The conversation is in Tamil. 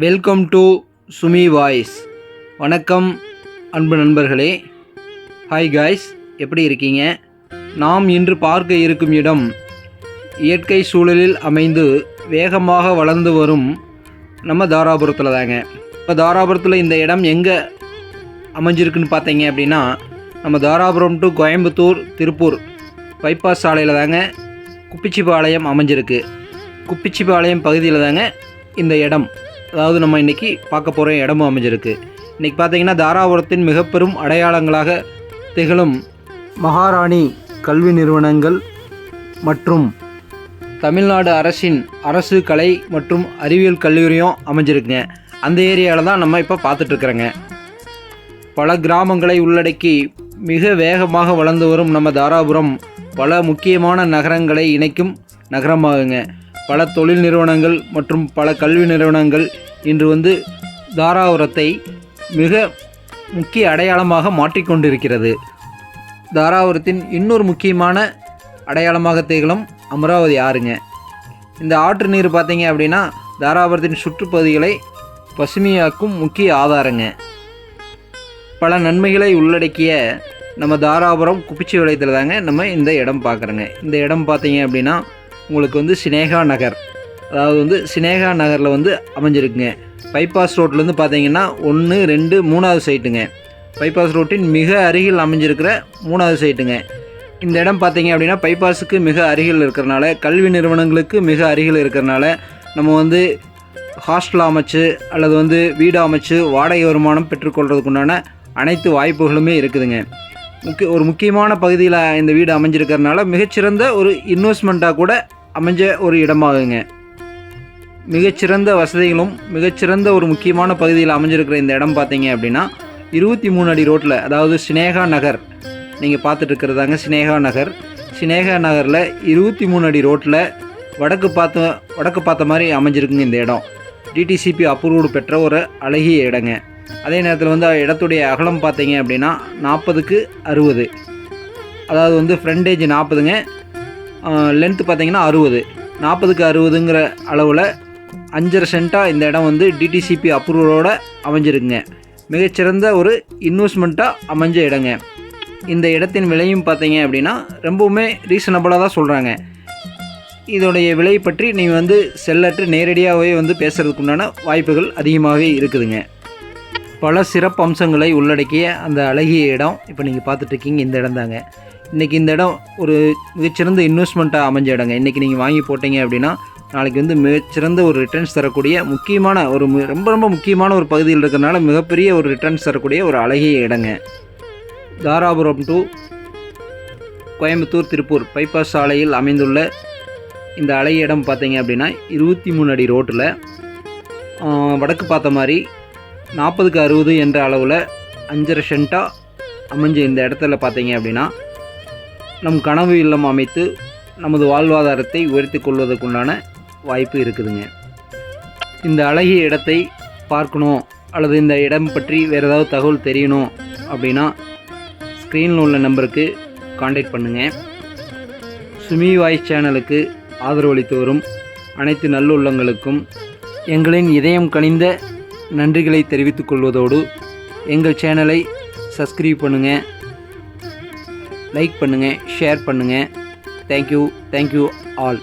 Welcome to Sumi voice. வணக்கம் அன்பு நண்பர்களே. ஹாய் காய்ஸ், எப்படி இருக்கீங்க? நாம் இன்று பார்க்க இருக்கும் இடம் இயற்கை சூழலில் அமைந்து வேகமாக வளர்ந்து வரும் நம்ம தாராபுரத்தில் தாங்க. இப்போ தாராபுரத்தில் இந்த இடம் எங்கே அமைஞ்சிருக்குன்னு பார்த்தீங்க அப்படின்னா, நம்ம தாராபுரம் டு கோயம்புத்தூர் திருப்பூர் பைபாஸ் சாலையில் தாங்க குப்பிச்சிபாளையம் அமைஞ்சிருக்கு. குப்பிச்சிபாளையம் பகுதியில் தாங்க இந்த இடம், அதாவது நம்ம இன்றைக்கி பார்க்க போகிற இடமும் அமைஞ்சிருக்கு. இன்றைக்கி பார்த்திங்கன்னா தாராபுரத்தின் மிக பெரும் அடையாளங்களாக திகழும் மகாராணி கல்வி நிறுவனங்கள் மற்றும் தமிழ்நாடு அரசின் அரசு கலை மற்றும் அறிவியல் கல்லூரியும் அமைஞ்சிருக்குங்க. அந்த ஏரியாவில் தான் நம்ம இப்போ பார்த்துட்ருக்குறோங்க. பல கிராமங்களை உள்ளடக்கி மிக வேகமாக வளர்ந்து வரும் நம்ம தாராபுரம் பல முக்கியமான நகரங்களை இணைக்கும் நகரமாகுங்க. பல தொழில் நிறுவனங்கள் மற்றும் பல கல்வி நிறுவனங்கள் இன்று தாராபுரத்தை மிக முக்கிய அடையாளமாக மாற்றிக்கொண்டிருக்கிறது. தாராபுரத்தின் இன்னொரு முக்கியமான அடையாளமாக திகழும் அமராவதி ஆறுங்க. இந்த ஆற்று நீர் பார்த்தீங்க அப்படின்னா தாராபுரத்தின் சுற்றுப்பகுதிகளை பசுமையாக்கும் முக்கிய ஆதாரங்க. பல நன்மைகளை உள்ளடக்கிய நம்ம தாராபுரம் குப்பிச்சிபாளையத்தில் தாங்க நம்ம இந்த இடம் பார்க்குறோங்க. இந்த இடம் பார்த்தீங்க அப்படின்னா உங்களுக்கு சினேகா நகர், அதாவது சினேகா நகரில் அமைஞ்சிருக்குங்க. பைபாஸ் ரோட்லேருந்து பார்த்தீங்கன்னா 1, 2, 3வது சைட்டுங்க. பைபாஸ் ரோட்டின் மிக அருகில் அமைஞ்சிருக்கிற 3வது சைட்டுங்க. இந்த இடம் பார்த்தீங்க அப்படின்னா பைபாஸுக்கு மிக அருகில் இருக்கிறனால, கல்வி நிறுவனங்களுக்கு மிக அருகில் இருக்கிறனால நம்ம ஹாஸ்டல் அமைச்சு அல்லது வீடு அமைச்சு வாடகை வருமானம் பெற்றுக்கொள்கிறதுக்குண்டான அனைத்து வாய்ப்புகளுமே இருக்குதுங்க. ஒரு முக்கியமான பகுதியில் இந்த வீடு அமைஞ்சிருக்கிறதுனால மிகச்சிறந்த ஒரு இன்வெஸ்ட்மெண்ட்டாக கூட அமைஞ்ச ஒரு இடமாகுங்க. மிகச்சிறந்த வசதிகளும் மிகச்சிறந்த ஒரு முக்கியமான பகுதியில் அமைஞ்சிருக்கிற இந்த இடம் பார்த்தீங்க அப்படின்னா 23 அடி ரோட்டில், அதாவது சினேகா நகர் நீங்கள் பார்த்துட்டு இருக்கிறதாங்க சினேகா நகர். சினேகா நகரில் 23 அடி ரோட்டில் வடக்கு பார்த்த மாதிரி அமைஞ்சிருக்குங்க இந்த இடம். டிடிசிபி அப்ரூவ்டு பெற்ற ஒரு அழகிய இடங்க. அதே நேரத்தில் இடத்துடைய அகலம் பார்த்தீங்க அப்படின்னா 40க்கு 60, அதாவது ஃப்ரண்டேஜ் 40ங்க, லென்த்து பார்த்தீங்கன்னா 60. 40க்கு 60ங்கிற அளவில் 5.5 சென்ட்டாக இந்த இடம் டிடிசிபி அப்ரூவோடு அமைஞ்சிருக்குங்க. மிகச்சிறந்த ஒரு இன்வெஸ்ட்மெண்ட்டாக அமைஞ்ச இடங்க. இந்த இடத்தின் விலையும் பார்த்தீங்க அப்படின்னா ரொம்பவுமே ரீசனபிளாக தான் சொல்கிறாங்க. இதோடைய விலை பற்றி நீங்கள் செல்லற்று நேரடியாகவே பேசுகிறதுக்கு உண்டான வாய்ப்புகள் அதிகமாகவே இருக்குதுங்க. பல சிறப்பு அம்சங்களை உள்ளடக்கிய அந்த அழகிய இடம் இப்போ நீங்கள் பார்த்துட்ருக்கீங்க. இந்த இடம் தாங்க இன்றைக்கி இந்த இடம் ஒரு மிகச்சிறந்த இன்வெஸ்ட்மெண்ட்டாக அமைஞ்ச இடங்க. இன்றைக்கி நீங்கள் வாங்கி போட்டீங்க அப்படின்னா நாளைக்கு மிகச்சிறந்த ஒரு ரிட்டர்ன்ஸ் தரக்கூடிய முக்கியமான ஒரு ரொம்ப ரொம்ப முக்கியமான ஒரு பகுதியில் இருக்கிறனால மிகப்பெரிய ஒரு ரிட்டர்ன்ஸ் தரக்கூடிய ஒரு அழகிய இடங்க. தாராபுரம் டு கோயம்புத்தூர் திருப்பூர் பைபாஸ் சாலையில் அமைந்துள்ள இந்த அழகிய இடம் பார்த்தீங்க அப்படின்னா 23 அடி ரோட்டில் வடக்கு பார்த்த மாதிரி 40க்கு 60 என்ற அளவில் 5.5 சென்ட்டாக அமைஞ்ச இந்த இடத்துல பார்த்தீங்க அப்படின்னா நம் கனவு இல்லம் அமைத்து நமது வாழ்வாதாரத்தை உயர்த்தி கொள்வதற்குண்டான வாய்ப்பு இருக்குதுங்க. இந்த அழகிய இடத்தை பார்க்கணும் அல்லது இந்த இடம் பற்றி வேறு ஏதாவது தகவல் தெரியணும் அப்படின்னா ஸ்க்ரீனில் உள்ள நம்பருக்கு காண்டாக்ட் பண்ணுங்கள். சுமி வாய்ஸ் சேனலுக்கு ஆதரவளித்து வரும் அனைத்து நல்லுள்ளங்களுக்கும் எங்களின் இதயம் கனிந்த நன்றிகளை தெரிவித்துக் கொள்வதோடு எங்கள் சேனலை சப்ஸ்கிரைப் பண்ணுங்கள், லைக் பண்ணுங்கள், ஷேர் பண்ணுங்கள். Thank you all.